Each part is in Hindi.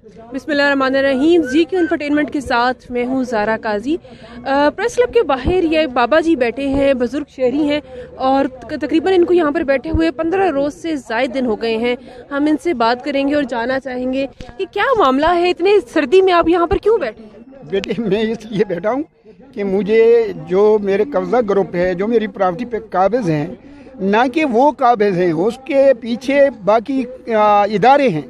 बिस्मिल्लाहिर्रहमानिर्रहीम। GQ एंटरटेनमेंट के साथ मैं हूँ ज़ारा काजी। प्रेस क्लब के बाहर ये बाबा जी बैठे हैं, बुजुर्ग शहरी हैं और तकरीबन इनको यहाँ पर बैठे हुए 15 रोज़ से ज़ायद दिन हो गए हैं। हम इनसे बात करेंगे और जानना चाहेंगे कि क्या मामला है, इतने सर्दी में आप यहाँ पर क्यों बैठे हैं? बेटे मैं इसलिए बैठा हूँ कि मुझे जो मेरे कब्जा ग्रुप है, जो मेरी प्रॉपर्टी पे काबिज हैं, ना कि वो काबिज हैं, उसके पीछे बाकी इदारे हैं।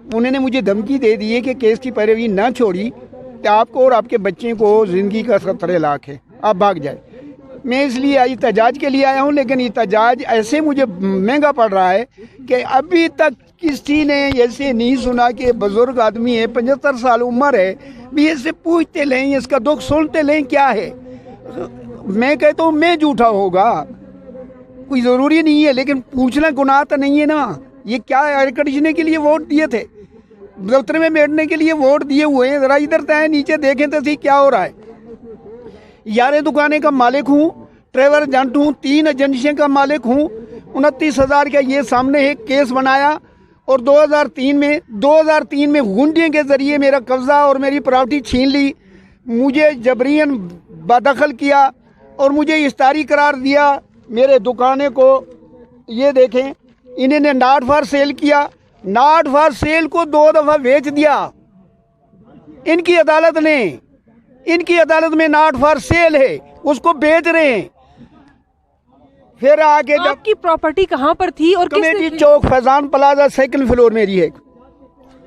उन्होंने मुझे धमकी दे दी है कि केस की पैरवी ना छोड़ी तो आपको और आपके बच्चे को ज़िंदगी का खतरे लाख है, आप भाग जाए। मैं इसलिए एहतजाज के लिए आया हूँ, लेकिन एहतजाज ऐसे मुझे महंगा पड़ रहा है कि अभी तक किसी ने ऐसे नहीं सुना कि बुजुर्ग आदमी है, 75 साल उम्र है, भी इससे पूछते लें, इसका दुख सुनते लें क्या है। मैं कहता हूँ मैं झूठा होगा, कोई ज़रूरी नहीं है, लेकिन पूछना गुनाह तो नहीं है ना। ये क्या एयर कंडीशनर के लिए वोट दिए थे, दफ्तर में बैठने के लिए वोट दिए हुए हैं, ज़रा इधर तय नीचे देखें तो सही क्या हो रहा है। 11 दुकानें का मालिक हूँ, ट्रेवल एजेंट हूँ, 3 एजेंसियों का मालिक हूँ, 29,000 का ये सामने एक केस बनाया और 2003 में गुंडियों के जरिए मेरा कब्जा और मेरी प्रॉपर्टी छीन ली, मुझे जबरियन बदखल किया और मुझे इस्तारी करार दिया। मेरे दुकानें को ये देखें, इन्होंने नॉट फॉर सेल किया, नॉट फॉर सेल को 2 दफ़ा बेच दिया इनकी अदालत ने। इनकी अदालत में नॉट फॉर सेल है, उसको बेच रहे हैं। फिर आके जब आपकी प्रॉपर्टी कहाँ पर थी और कमेटी चौक, फैजान प्लाजा, 2nd फ्लोर मेरी है।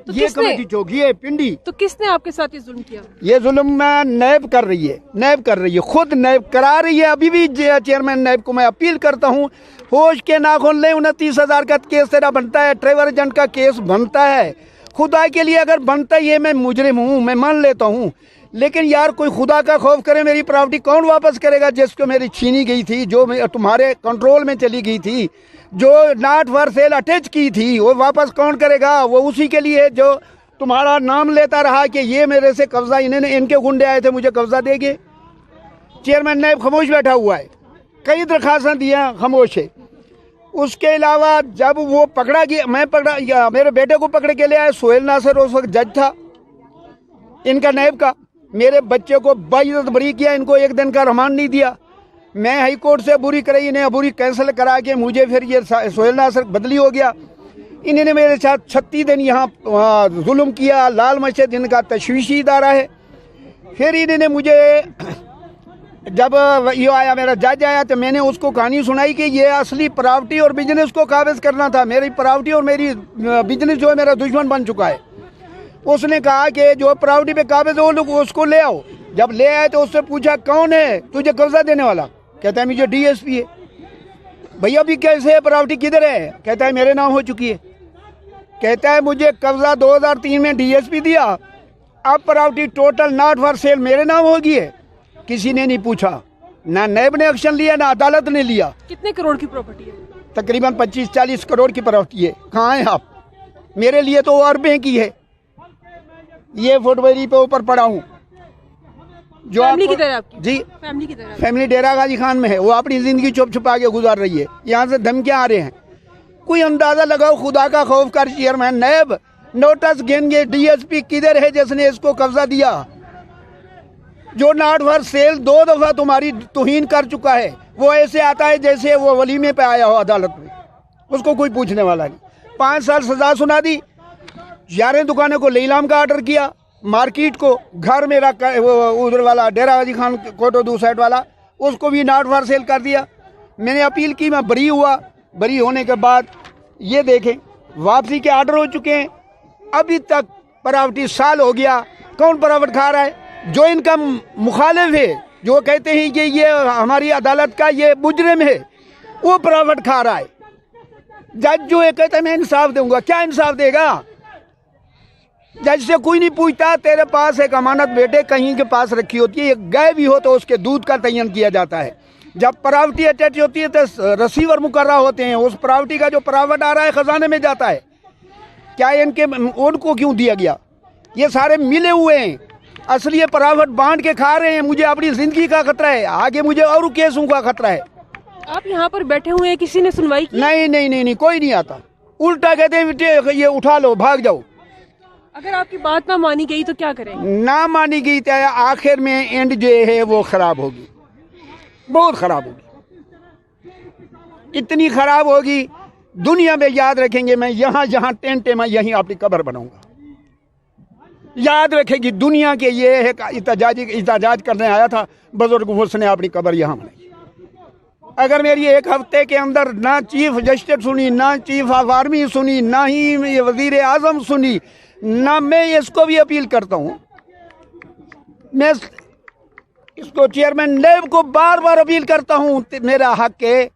तो ये कमेटी चौक, ये पिंडी। तो किसने आपके साथ ये जुल्म किया? ये जुल्म मैं नैब कर रही है, नैब कर रही है, खुद नैब करा रही है। अभी भी चेयरमैन नैब को मैं अपील करता हूँ, होश के नाखून ले। 29,000 का केस तेरा बनता है, ट्रेवल एजेंट का केस बनता है, खुदा के लिए अगर बनता है, ये मैं मुजरिम हूँ, मैं मान लेता हूँ, लेकिन यार कोई खुदा का खौफ करे। मेरी प्रॉपर्टी कौन वापस करेगा जिसको मेरी छीनी गई थी, जो तुम्हारे कंट्रोल में चली गई थी, जो नॉट फॉर सेल अटैच की थी, वो वापस कौन करेगा? वो उसी के लिए जो तुम्हारा नाम लेता रहा कि ये मेरे से कब्जा, इनके गुंडे आए थे, मुझे कब्जा देंगे। चेयरमैन नायब खामोश बैठा हुआ है, कई दरखास्तें दी हैं, खामोश है। उसके अलावा जब वो पकड़ा गया, मैं पकड़ा या मेरे बेटे को पकड़ के ले आए, सोहेल नासिर उस वक्त जज था इनका नायब का। मेरे बच्चे को बाइज्जत बरी किया, इनको 1 दिन का रिमांड नहीं दिया। मैं हाई कोर्ट से अबूरी कराई, इन्हें अबूरी कैंसिल करा के मुझे फिर ये सोहेल नासिर बदली हो गया। इन्होंने मेरे साथ 36 दिन यहाँ जुल्म किया। लाल मस्जिद इनका तशवीशी इदारा है। फिर इन्होंने मुझे, जब ये आया, मेरा जज आया, तो मैंने उसको कहानी सुनाई कि ये असली प्रॉपर्टी और बिजनेस को काबिज करना था। मेरी प्रॉपर्टी और मेरी बिजनेस जो है मेरा दुश्मन बन चुका है। उसने कहा कि जो प्रॉपर्टी पे काबिज हो लोग उसको ले आओ। जब ले आए तो उससे पूछा कौन है तुझे कब्जा देने वाला? कहता है मुझे DSP है। भैया भी कैसे है, प्रॉपर्टी किधर है? कहता है मेरे नाम हो चुकी है। कहता है मुझे कब्जा 2003 में DSP दिया, अब property total not for sale मेरे नाम होगी है। किसी ने नहीं पूछा, ना नैब ने एक्शन लिया, ना अदालत ने लिया। कितने करोड़ की प्रॉपर्टी है? तकरीबन 25-40 करोड़ की प्रॉपर्टी है। कहाँ हैं आप? मेरे लिए तो अरबे की है। ये फुटबरी पे ऊपर पड़ा हूँ, जो फैमिली की तरह आपकी? जी, फैमिली की तरह। फैमिली डेरा गाजी खान में है। वो अपनी जिंदगी छुप छुपा के गुजार रही है। यहाँ से धमकियाँ आ रहे हैं। कोई अंदाजा लगाओ, खुदा का खौफ कर। चेयरमैन नैब नोटिस गिनेंगे, DSP किधर है जिसने इसको कब्जा दिया? जो नॉट फॉर सेल 2 दफ़ा तुम्हारी तौहीन कर चुका है, वो ऐसे आता है जैसे वो वलीमे पे आया हो अदालत में, उसको कोई पूछने वाला नहीं। 5 साल सजा सुना दी। 11 दुकानों को लीलाम का ऑर्डर किया, मार्केट को, घर मेरा उधर वाला डेरा गाजी खान कोटो 2 साइड वाला, उसको भी नॉट फॉर सेल कर दिया। मैंने अपील की, मैं बरी हुआ। बरी होने के बाद ये देखें वापसी के ऑर्डर हो चुके हैं। अभी तक प्रॉपर्टी साल हो गया, कौन प्रॉफिट खा रहा है? जो इनका मुखालिफ है, जो कहते हैं कि ये हमारी अदालत का ये मुजरिम है, वो प्रॉफिट खा रहा है। जज जो है कहता है मैं इंसाफ दूंगा, क्या इंसाफ देगा? जज से कोई नहीं पूछता। तेरे पास एक अमानत बेटे कहीं के पास रखी होती है, गाय भी हो तो उसके दूध का तयन किया जाता है। जब प्रॉपर्टी अटैच होती है तो रिसीवर मुकर्रर होते हैं, उस प्रॉपर्टी का जो प्रॉफिट आ रहा है खजाने में जाता है। क्या इनके उनको क्यों दिया गया? ये सारे मिले हुए हैं, असली ये प्रॉफिट बांट के खा रहे हैं। मुझे अपनी जिंदगी का खतरा है, आगे मुझे और केसों का खतरा है। आप यहाँ पर बैठे हुए हैं, किसी ने सुनवाई की? नहीं, कोई नहीं आता। उल्टा कहते हैं ये उठा लो, भाग जाओ। अगर आपकी बात ना मानी गई तो क्या करेंगे? ना मानी गई तो आखिर में एंड जो है वो खराब होगी, बहुत खराब होगी, इतनी खराब होगी दुनिया में याद रखेंगे। मैं यहाँ जहाँ टेंट है मैं यहीं अपनी कब्र बनाऊंगा, याद रखेगी दुनिया के। ये है इताजाज करने आया था बुजुर्ग, उसने अपनी कब्र यहाँ बनाई। अगर मेरी एक हफ्ते के अंदर ना चीफ जस्टिस सुनी, ना चीफ ऑफ आर्मी सुनी, ना ही वजीर आजम सुनी, ना मैं इसको भी अपील करता हूँ, मैं इसको चेयरमैन नैब को बार बार अपील करता हूँ, मेरा हक है,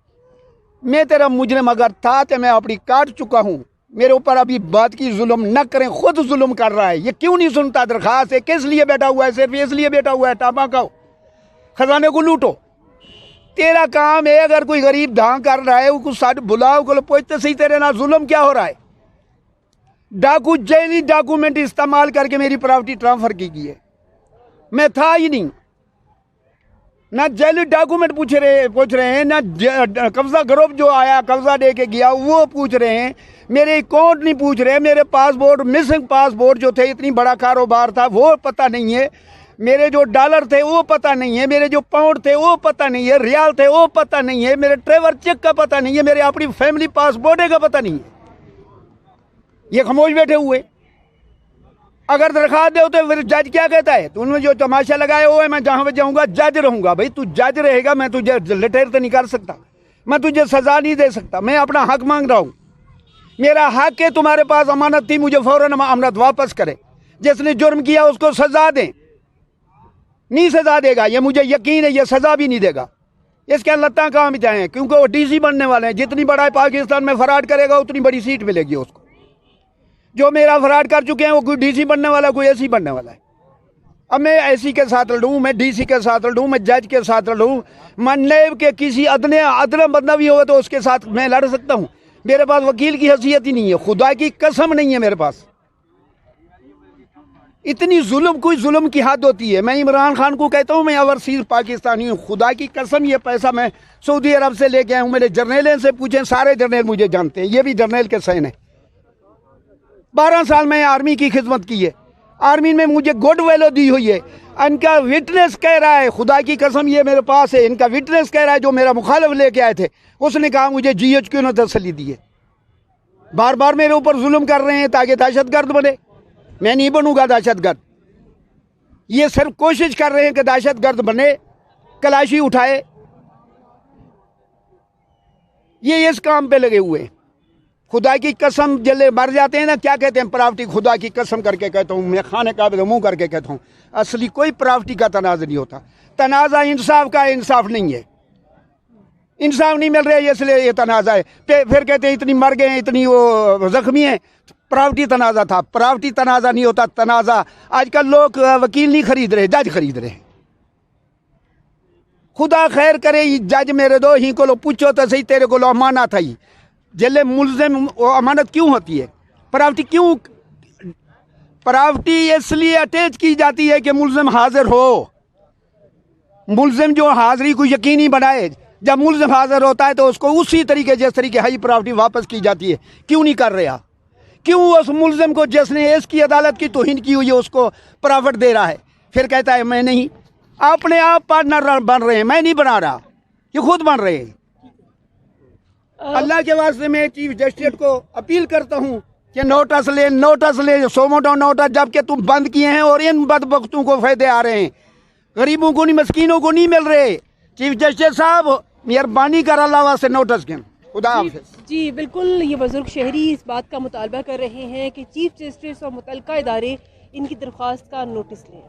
मैं तेरा मुजरिम अगर था तो मैं अपनी काट चुका हूँ, मेरे ऊपर अभी बात की जुल्म न करें। खुद जुल्म कर रहा है, ये क्यों नहीं सुनता दरखास्त है? किस लिए बैठा हुआ है? सिर्फ इसलिए बैठा हुआ है टापा खाओ, खजाने को लूटो। तेरा काम है, अगर कोई गरीब धां कर रहा है उसको साथ बुलाओ, को पूछते सही तेरे ना जुल्म क्या हो रहा है। डाकू जैली डॉक्यूमेंट इस्तेमाल करके मेरी प्रॉपर्टी ट्रांसफर की गई है, मैं था ही नहीं। ना जैली डॉक्यूमेंट पूछ रहे हैं, ना कब्जा ग्रुप जो आया कब्जा दे के गया वो पूछ रहे हैं, मेरे अकाउंट नहीं पूछ रहे, मेरे पासपोर्ट मिसिंग पासपोर्ट जो थे, इतनी बड़ा कारोबार था वो पता नहीं है, मेरे जो डॉलर थे वो पता नहीं है, मेरे जो पाउंड थे वो पता नहीं है, रियाल थे वो पता नहीं है, मेरे ट्रेवल चेक का पता नहीं है, मेरे अपनी फैमिली पासपोर्ट का पता नहीं है। ये खामोश बैठे हुए। अगर दरखास्त दे तो फिर जज क्या कहता है? तूने जो तमाशा लगाया वो है, मैं जहां पे जाऊंगा जज रहूंगा। भाई तू जज रहेगा, मैं तुझे रिटायर तो नहीं कर सकता, मैं तुझे सजा नहीं दे सकता, मैं अपना हक मांग रहा हूं। मेरा हक है, तुम्हारे पास अमानत थी, मुझे फौरन अमानत वापस करे। जिसने जुर्म किया उसको सजा दें। नहीं सजा देगा, ये मुझे यकीन है, ये सजा भी नहीं देगा। इसके लत्ता कहाँ भी जाए, क्योंकि वो डीसी बनने वाले हैं। जितनी बड़ा पाकिस्तान में फराड करेगा उतनी बड़ी सीट मिलेगी उसको। जो मेरा फराड कर चुके हैं वो कोई डीसी बनने वाला, कोई एसी बनने वाला है। अब मैं एसी के साथ लड़ूं, मैं डीसी के साथ लड़ूं, मैं जज के साथ लड़ूं, मैं नैब के किसी अदना बंदा भी हो तो उसके साथ मैं लड़ सकता हूं। मेरे पास वकील की हैसियत ही नहीं है, खुदा की कसम नहीं है मेरे पास। इतनी जुल्म, कोई जुल्म की हद होती है। मैं इमरान खान को कहता हूँ मैं ओवरसीज पाकिस्तानी हूँ, खुदा की कसम ये पैसा मैं सऊदी अरब से लेके आया हूँ। मेरे जर्नैल से पूछें, सारे जर्नैल मुझे जानते हैं, ये भी जर्नैल के सहन है। 12 साल में आर्मी की खिदमत की है, आर्मी में मुझे गुड वैल्यू दी हुई है। इनका विटनेस कह रहा है, खुदा की कसम ये मेरे पास है, इनका विटनेस कह रहा है, जो मेरा मुखालिफ लेके आए थे उसने कहा मुझे GHQ ने तसल्ली दी है। बार बार मेरे ऊपर जुल्म कर रहे हैं ताकि दहशतगर्द बने। मैं नहीं बनूंगा दहशतगर्द। ये सिर्फ कोशिश कर रहे हैं कि दहशतगर्द बने, कलाशी उठाए, ये इस काम पे लगे हुए। खुदा की कसम जले मर जाते हैं ना, क्या कहते हैं प्रॉपर्टी, खुदा की कसम करके कहता हूँ, मैं खाने का मुंह करके कहता हूँ, असली कोई प्रॉपर्टी का तनाज़ा नहीं होता। तनाज़ा इंसाफ का, इंसाफ नहीं है, इंसाफ नहीं मिल रहा है इसलिए ये तनाज़ा है। फिर कहते हैं इतनी मर गए हैं, इतनी वो जख्मी है, प्रॉपर्टी तनाज़ा था। प्रॉपर्टी तनाज़ा नहीं होता, तनाज़ा आजकल लोग वकील नहीं खरीद रहे, जज खरीद रहे हैं। खुदा खैर करे, जज मेरे दो ही को पूछो तो सही, तेरे को अमानत है जल्ले मुल्ज़िम अमानत क्यों होती है? प्रॉपर्टी क्यों, प्रॉपर्टी इसलिए अटैच की जाती है कि मुल्ज़िम हाजिर हो। मुल्ज़िम जो हाजिरी को यकीनी बनाए, जब मुल्ज़िम हाजिर होता है तो उसको उसी तरीके जिस तरीके है प्रॉपर्टी वापस की जाती है। क्यों नहीं कर रहा? क्यों उस मुल्ज़िम को जिसने इसकी अदालत की तौहीन की हुई है उसको प्रॉफिट दे रहा है? फिर कहता है मैं नहीं। अपने आप पार्टनर बन रहे हैं, मैं नहीं बना रहा, ये खुद बन रहे हैं। अल्लाह के वास्ते मैं चीफ जस्टिस को अपील करता हूँ कि नोटिस ले, सोमोटो नोटिस, जबकि तुम बंद किए हैं और इन बदबख्तों को फायदे आ रहे हैं, गरीबों को नहीं, मस्कीनों को नहीं मिल रहे। चीफ जस्टिस साहब मेहरबानी कर अल्लाह वास्ते नोटिस के। खुदा हाफिज़। जी बिल्कुल, ये बुजुर्ग शहरी इस बात का मुतालबा कर रहे हैं कि चीफ जस्टिस और मुतल्लिका इदारे इनकी दरख्वास्त का नोटिस लें।